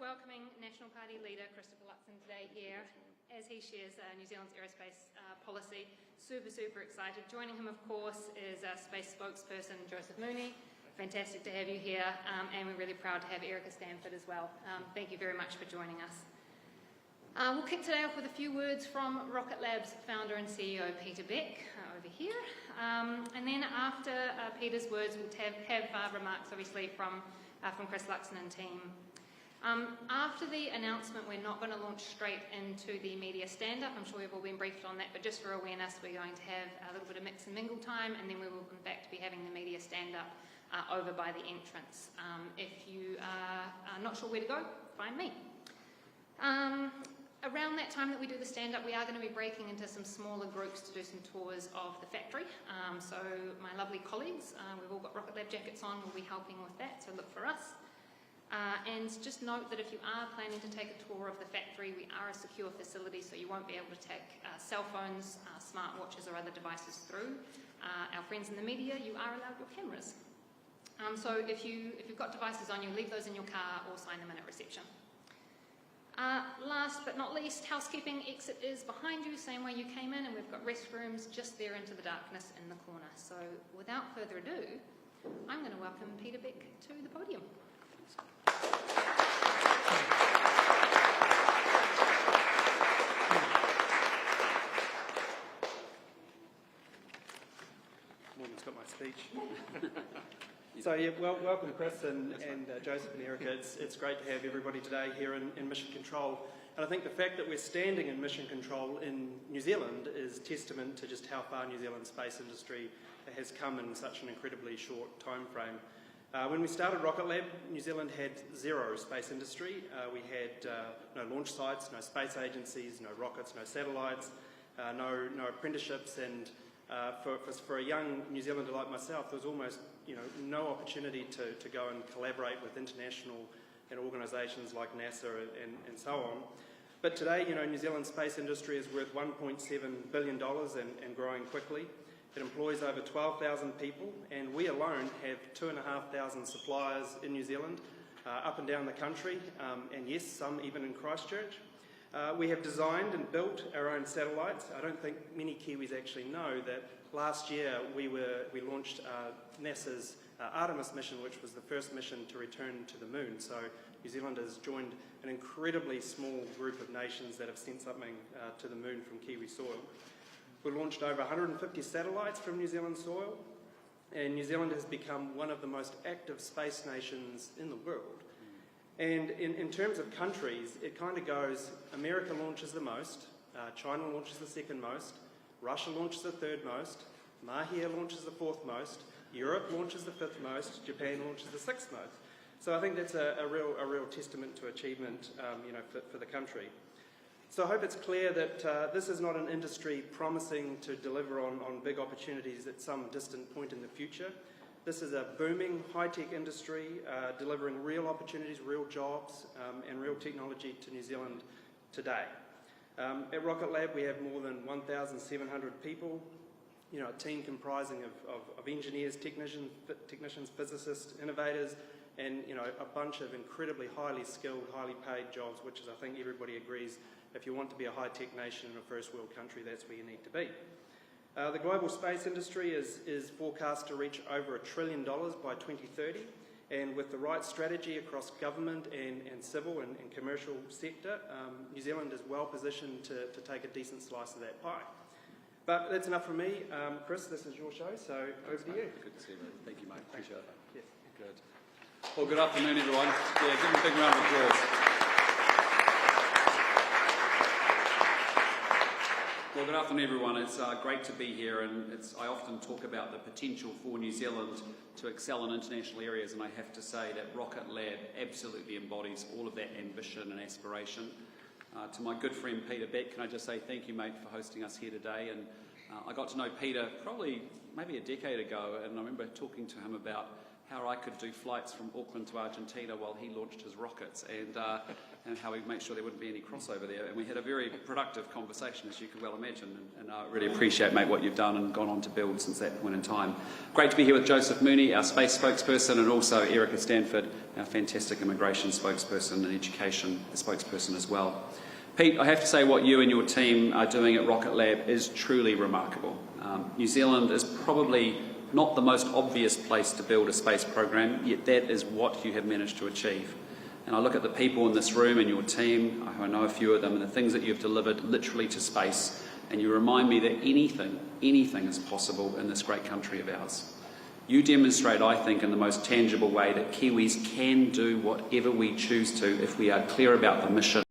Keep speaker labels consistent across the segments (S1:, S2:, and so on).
S1: welcoming National Party leader Chris Luxon today here as he shares New Zealand's aerospace policy. Super excited. Joining him, of course, is our space spokesperson Joseph Mooney. Fantastic to have you here, and we're really proud to have Erica Stanford as well. Thank you very much for joining us. We'll kick today off with a few words from Rocket Lab's founder and CEO Peter Beck over here, and then after Peter's words we'll have remarks obviously from Chris Luxon and team. After the announcement, we're not going to launch straight into the media stand-up. I'm sure you've all been briefed on that, but just for awareness, we're going to have a little bit of mix and mingle time, and then we will in fact be having the media stand-up over by the entrance. If you are not sure where to go, find me. Around that time that we do the stand-up, we are going to be breaking into some smaller groups to do some tours of the factory. So my lovely colleagues, we've all got Rocket Lab jackets on, will be helping with that, so look for us. And just note that if you are planning to take a tour of the factory, we are a secure facility, so you won't be able to take cell phones, smartwatches or other devices through. Our friends in the media, you are allowed your cameras. So if you've got devices on you, leave those in your car or sign them in at reception. Last but not least, housekeeping. Exit is behind you, same way you came in, and we've got restrooms just there into the darkness in the corner. So without further ado, I'm going to welcome Peter Beck to the podium.
S2: Morgan's got my speech. So yeah, welcome Chris and Joseph and Erica. It's great to have everybody today here in Mission Control. And I think the fact that we're standing in Mission Control in New Zealand is testament to just how far New Zealand's space industry has come in such an incredibly short time frame. When we started Rocket Lab, New Zealand had zero space industry. We had no launch sites, no space agencies, no rockets, no satellites, no apprenticeships, and for a young New Zealander like myself, there was almost no opportunity to go and collaborate with international organisations like NASA and so on. But today, New Zealand's space industry is worth $1.7 billion and growing quickly. It employs over 12,000 people, and we alone have 2,500 suppliers in New Zealand, up and down the country, and yes, some even in Christchurch. We have designed and built our own satellites. I don't think many Kiwis actually know that last year we launched NASA's Artemis mission, which was the first mission to return to the moon. So New Zealand has joined an incredibly small group of nations that have sent something to the moon from Kiwi soil. We launched over 150 satellites from New Zealand soil, and New Zealand has become one of the most active space nations in the world. And in terms of countries, it kind of goes, America launches the most, China launches the second most, Russia launches the third most, Mahia launches the fourth most, Europe launches the fifth most, Japan launches the sixth most. So I think that's a real testament to achievement for the country. So I hope it's clear that this is not an industry promising to deliver on big opportunities at some distant point in the future. This is a booming high-tech industry delivering real opportunities, real jobs and real technology to New Zealand today. At Rocket Lab we have more than 1,700 people, a team comprising of engineers, technicians, physicists, innovators, and a bunch of incredibly highly skilled, highly paid jobs, which is, I think everybody agrees, if you want to be a high-tech nation in a first world country, that's where you need to be. The global space industry is forecast to reach over $1 trillion by 2030, and with the right strategy across government and civil and commercial sector, New Zealand is well positioned to take a decent slice of that pie. But that's enough from me. Chris, this is your show, so over to you.
S3: Good to see you, mate. Thank you, mate. Appreciate that.
S2: Yes.
S3: Good. Well, good afternoon, everyone. Yeah, give them a big round of applause. Well, good afternoon, everyone. It's great to be here, and I often talk about the potential for New Zealand to excel in international areas, and I have to say that Rocket Lab absolutely embodies all of that ambition and aspiration. To my good friend Peter Beck, can I just say thank you, mate, for hosting us here today. And I got to know Peter maybe a decade ago, and I remember talking to him about how I could do flights from Auckland to Argentina while he launched his rockets, and how we make sure there wouldn't be any crossover there. And we had a very productive conversation, as you can well imagine, and I really appreciate, mate, what you've done and gone on to build since that point in time. Great to be here with Joseph Mooney, our space spokesperson, and also Erica Stanford, our fantastic immigration spokesperson and education spokesperson as well. Pete, I have to say what you and your team are doing at Rocket Lab is truly remarkable. New Zealand is probably not the most obvious place to build a space program, yet that is what you have managed to achieve. And I look at the people in this room and your team, I know a few of them, and the things that you've delivered literally to space, and you remind me that anything is possible in this great country of ours. You demonstrate, I think, in the most tangible way that Kiwis can do whatever we choose to if we are clear about the mission,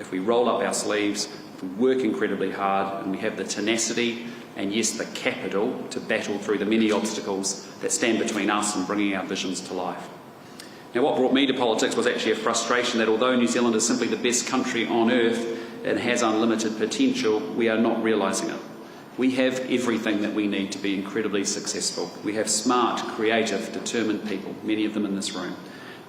S3: if we roll up our sleeves, if we work incredibly hard, and we have the tenacity and, yes, the capital to battle through the many obstacles that stand between us and bringing our visions to life. Now, what brought me to politics was actually a frustration that although New Zealand is simply the best country on earth and has unlimited potential, we are not realising it. We have everything that we need to be incredibly successful. We have smart, creative, determined people, many of them in this room.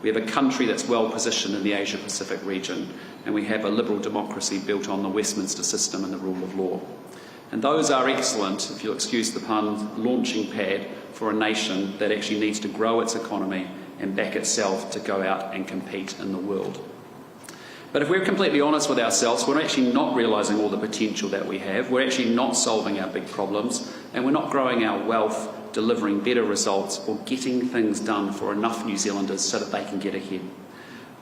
S3: We have a country that's well positioned in the Asia-Pacific region, and we have a liberal democracy built on the Westminster system and the rule of law. And those are excellent, if you'll excuse the pun, launching pad for a nation that actually needs to grow its economy and back itself to go out and compete in the world. But if we're completely honest with ourselves, we're actually not realising all the potential that we have, we're actually not solving our big problems, and we're not growing our wealth, delivering better results, or getting things done for enough New Zealanders so that they can get ahead.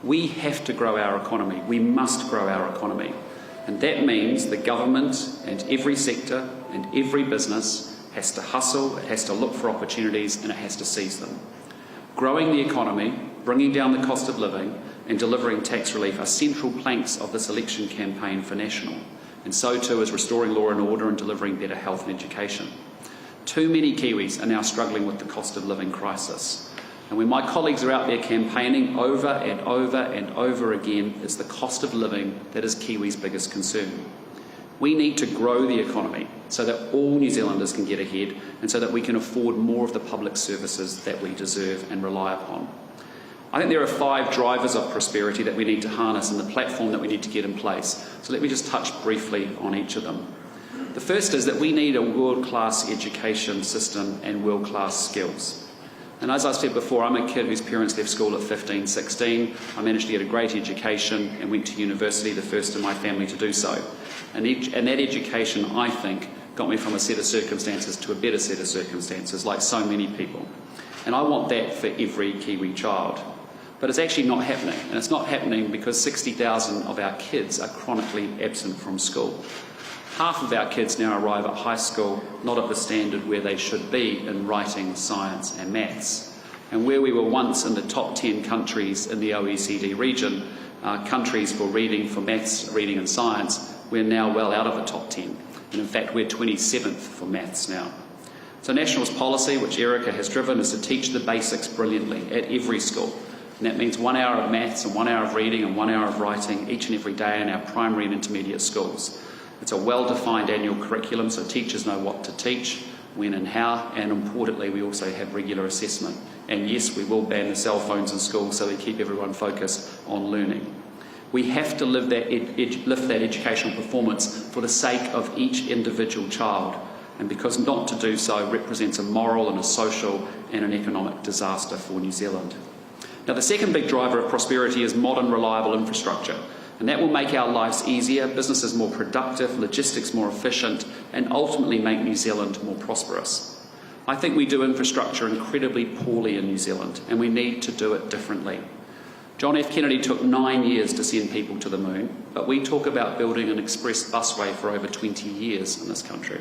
S3: We have to grow our economy. We must grow our economy. And that means the government and every sector and every business has to hustle, it has to look for opportunities, and it has to seize them. Growing the economy, bringing down the cost of living, and delivering tax relief are central planks of this election campaign for National. And so too is restoring law and order and delivering better health and education. Too many Kiwis are now struggling with the cost of living crisis. And when my colleagues are out there campaigning over and over and over again, it's the cost of living that is Kiwis' biggest concern. We need to grow the economy so that all New Zealanders can get ahead and so that we can afford more of the public services that we deserve and rely upon. I think there are 5 drivers of prosperity that we need to harness and the platform that we need to get in place. So let me just touch briefly on each of them. The first is that we need a world-class education system and world-class skills. And as I said before, I'm a kid whose parents left school at 15, 16. I managed to get a great education and went to university, the first in my family to do so. And that education, I think, got me from a set of circumstances to a better set of circumstances, like so many people. And I want that for every Kiwi child. But it's actually not happening. And it's not happening because 60,000 of our kids are chronically absent from school. Half of our kids now arrive at high school not at the standard where they should be in writing, science and maths. And where we were once in the top 10 countries in the OECD region, countries for reading, for maths, reading and science, we're now well out of the top 10. And in fact, we're 27th for maths now. So National's policy, which Erica has driven, is to teach the basics brilliantly at every school. And that means 1 hour of maths and 1 hour of reading and 1 hour of writing each and every day in our primary and intermediate schools. It's a well-defined annual curriculum, so teachers know what to teach, when and how, and importantly, we also have regular assessment. And yes, we will ban the cell phones in schools so we keep everyone focused on learning. We have to lift that educational performance for the sake of each individual child, and because not to do so represents a moral and a social and an economic disaster for New Zealand. Now, the second big driver of prosperity is modern, reliable infrastructure. And that will make our lives easier, businesses more productive, logistics more efficient, and ultimately make New Zealand more prosperous. I think we do infrastructure incredibly poorly in New Zealand, and we need to do it differently. John F. Kennedy took 9 years to send people to the moon, but we talk about building an express busway for over 20 years in this country.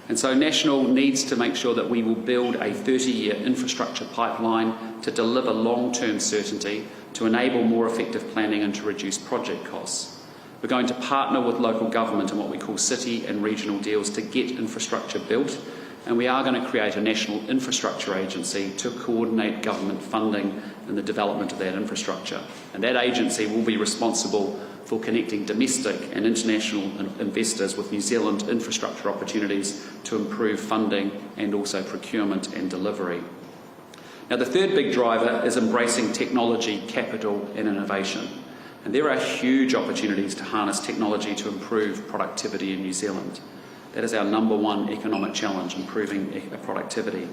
S3: And so National needs to make sure that we will build a 30-year infrastructure pipeline to deliver long-term certainty, to enable more effective planning and to reduce project costs. We're going to partner with local government in what we call city and regional deals to get infrastructure built, and we are going to create a national infrastructure agency to coordinate government funding and the development of that infrastructure. And that agency will be responsible for connecting domestic and international investors with New Zealand infrastructure opportunities to improve funding and also procurement and delivery. Now, the third big driver is embracing technology, capital and innovation. And there are huge opportunities to harness technology to improve productivity in New Zealand. That is our number one economic challenge, improving productivity.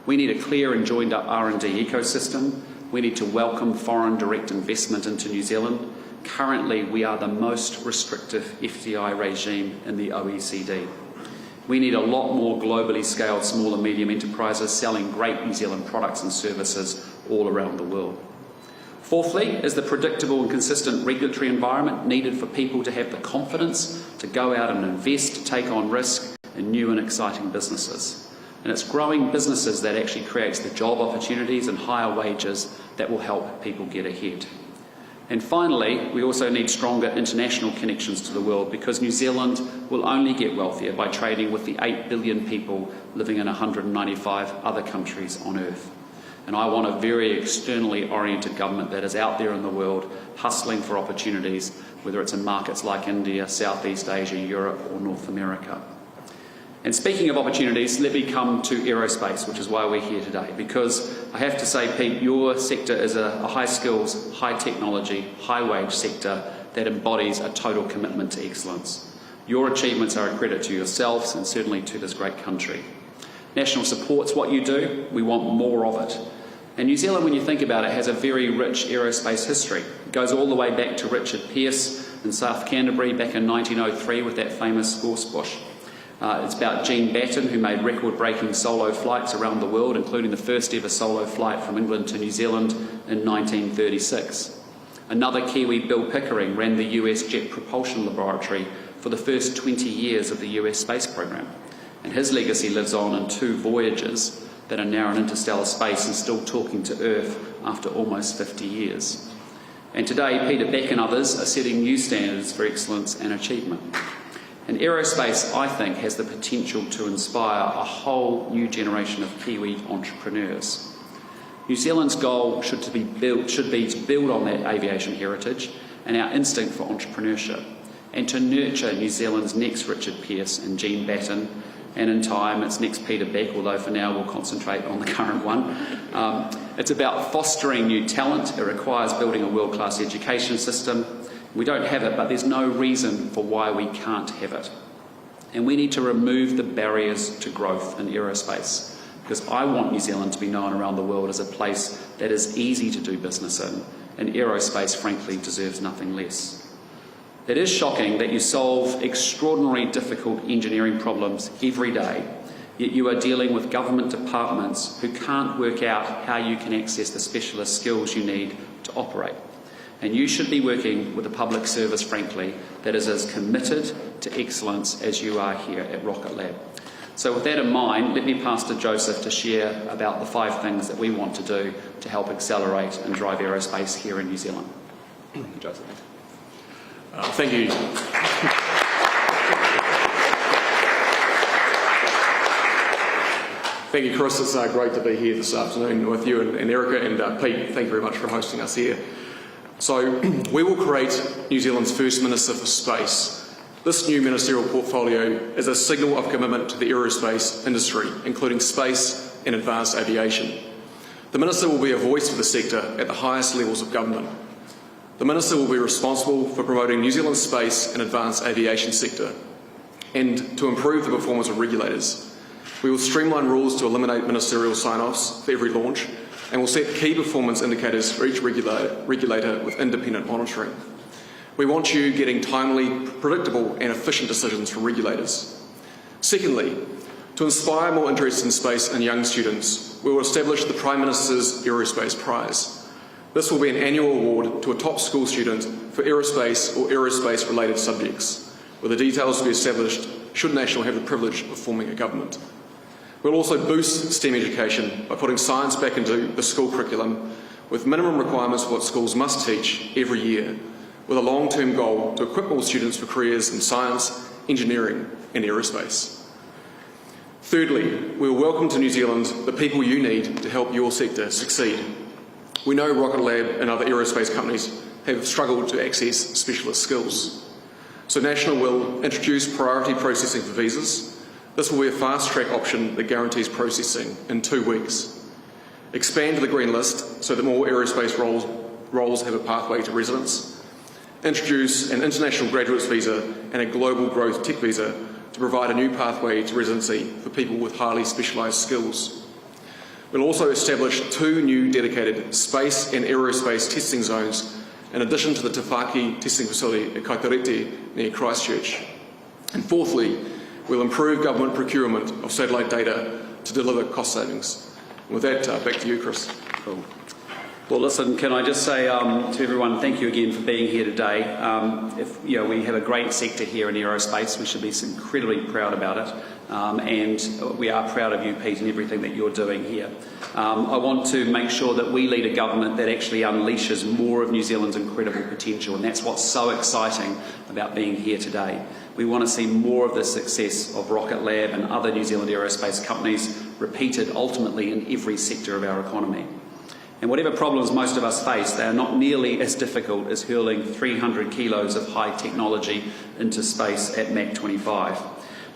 S3: We need a clear and joined up R&D ecosystem. We need to welcome foreign direct investment into New Zealand. Currently, we are the most restrictive FDI regime in the OECD. We need a lot more globally scaled small and medium enterprises selling great New Zealand products and services all around the world. Fourthly is the predictable and consistent regulatory environment needed for people to have the confidence to go out and invest, to take on risk in new and exciting businesses. And it's growing businesses that actually creates the job opportunities and higher wages that will help people get ahead. And finally, we also need stronger international connections to the world, because New Zealand will only get wealthier by trading with the 8 billion people living in 195 other countries on Earth. And I want a very externally oriented government that is out there in the world hustling for opportunities, whether it's in markets like India, Southeast Asia, Europe or North America. And speaking of opportunities, let me come to aerospace, which is why we're here today. Because I have to say, Pete, your sector is a high skills, high technology, high wage sector that embodies a total commitment to excellence. Your achievements are a credit to yourselves and certainly to this great country. National supports what you do. We want more of it. And New Zealand, when you think about it, has a very rich aerospace history. It goes all the way back to Richard Pearce in South Canterbury back in 1903 with that famous gorse bush. It's about Jean Batten, who made record-breaking solo flights around the world, including the first ever solo flight from England to New Zealand in 1936. Another Kiwi, Bill Pickering, ran the US Jet Propulsion Laboratory for the first 20 years of the US space program. And his legacy lives on in 2 voyages that are now in interstellar space and still talking to Earth after almost 50 years. And today, Peter Beck and others are setting new standards for excellence and achievement. And aerospace, I think, has the potential to inspire a whole new generation of Kiwi entrepreneurs. New Zealand's goal should be to build on that aviation heritage and our instinct for entrepreneurship, and to nurture New Zealand's next Richard Pearce and Jean Batten, and in time its next Peter Beck, although for now we'll concentrate on the current one. It's about fostering new talent. It requires building a world-class education system. We don't have it, but there's no reason for why we can't have it. And we need to remove the barriers to growth in aerospace, because I want New Zealand to be known around the world as a place that is easy to do business in, and aerospace, frankly, deserves nothing less. It is shocking that you solve extraordinarily difficult engineering problems every day, yet you are dealing with government departments who can't work out how you can access the specialist skills you need to operate. And you should be working with a public service, frankly, that is as committed to excellence as you are here at Rocket Lab. So with that in mind, let me pass to Joseph to share about the 5 things that we want to do to help accelerate and drive aerospace here in New Zealand. Joseph.
S4: Thank you. Thank you, Chris. It's great to be here this afternoon with you and Erica, and Pete, thank you very much for hosting us here. So, we will create New Zealand's first Minister for Space. This new ministerial portfolio is a signal of commitment to the aerospace industry, including space and advanced aviation. The Minister will be a voice for the sector at the highest levels of government. The Minister will be responsible for promoting New Zealand's space and advanced aviation sector, and to improve the performance of regulators. We will streamline rules to eliminate ministerial sign-offs for every launch, and will set key performance indicators for each regulator with independent monitoring. We want you getting timely, predictable and efficient decisions from regulators. Secondly, to inspire more interest in space in young students, we will establish the Prime Minister's Aerospace Prize. This will be an annual award to a top school student for aerospace or aerospace-related subjects, with the details to be established should National have the privilege of forming a government. We'll also boost STEM education by putting science back into the school curriculum, with minimum requirements for what schools must teach every year, with a long-term goal to equip all students for careers in science, engineering and aerospace. Thirdly, we will welcome to New Zealand the people you need to help your sector succeed. We know Rocket Lab and other aerospace companies have struggled to access specialist skills. So National will introduce priority processing for visas. This will be a fast-track option that guarantees processing in 2 weeks. expand the green list so that more aerospace roles have a pathway to residence, introduce an international graduates visa and a global growth tech visa to provide a new pathway to residency for people with highly specialised skills. We'll also establish 2 new dedicated space and aerospace testing zones in addition to the Te Whaki testing facility at Kaiterete near Christchurch. And fourthly, we'll improve government procurement of satellite data to deliver cost savings. And with that, back to you, Chris.
S3: Cool. Well, listen, can I just say to everyone, thank you again for being here today. We have a great sector here in aerospace. We should be incredibly proud about it. And we are proud of you, Pete, and everything that you're doing here. I want to make sure that we lead a government that actually unleashes more of New Zealand's incredible potential, and that's what's so exciting about being here today. We want to see more of the success of Rocket Lab and other New Zealand aerospace companies repeated ultimately in every sector of our economy. And whatever problems most of us face, they are not nearly as difficult as hurling 300 kilos of high technology into space at Mach 25.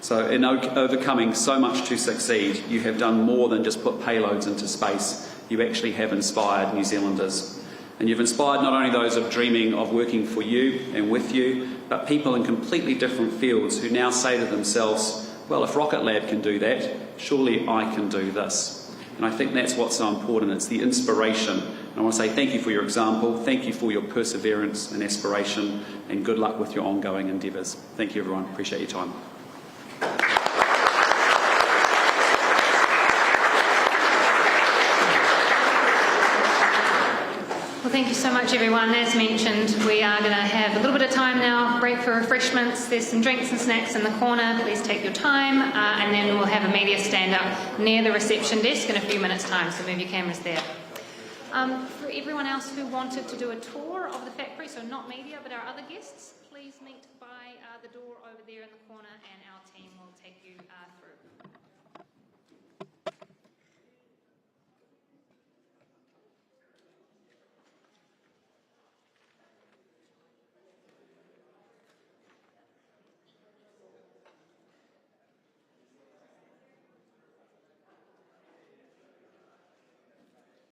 S3: So in overcoming so much to succeed, you have done more than just put payloads into space. You actually have inspired New Zealanders. And you've inspired not only those of dreaming of working for you and with you, but people in completely different fields who now say to themselves, well, if Rocket Lab can do that, surely I can do this. And I think that's what's so important. It's the inspiration. And I want to say thank you for your example, thank you for your perseverance and aspiration, and good luck with your ongoing endeavours. Thank you, everyone. Appreciate your time.
S1: Well, thank you so much, everyone. As mentioned, we are going to have a little bit of time now, break for refreshments. There's some drinks and snacks in the corner. Please take your time. And then we'll have a media stand-up near the reception desk in a few minutes' time, so move your cameras there. For everyone else who wanted to do a tour of the factory, so not media, but our other guests, please meet by the door over there in the corner, and our team will take you through.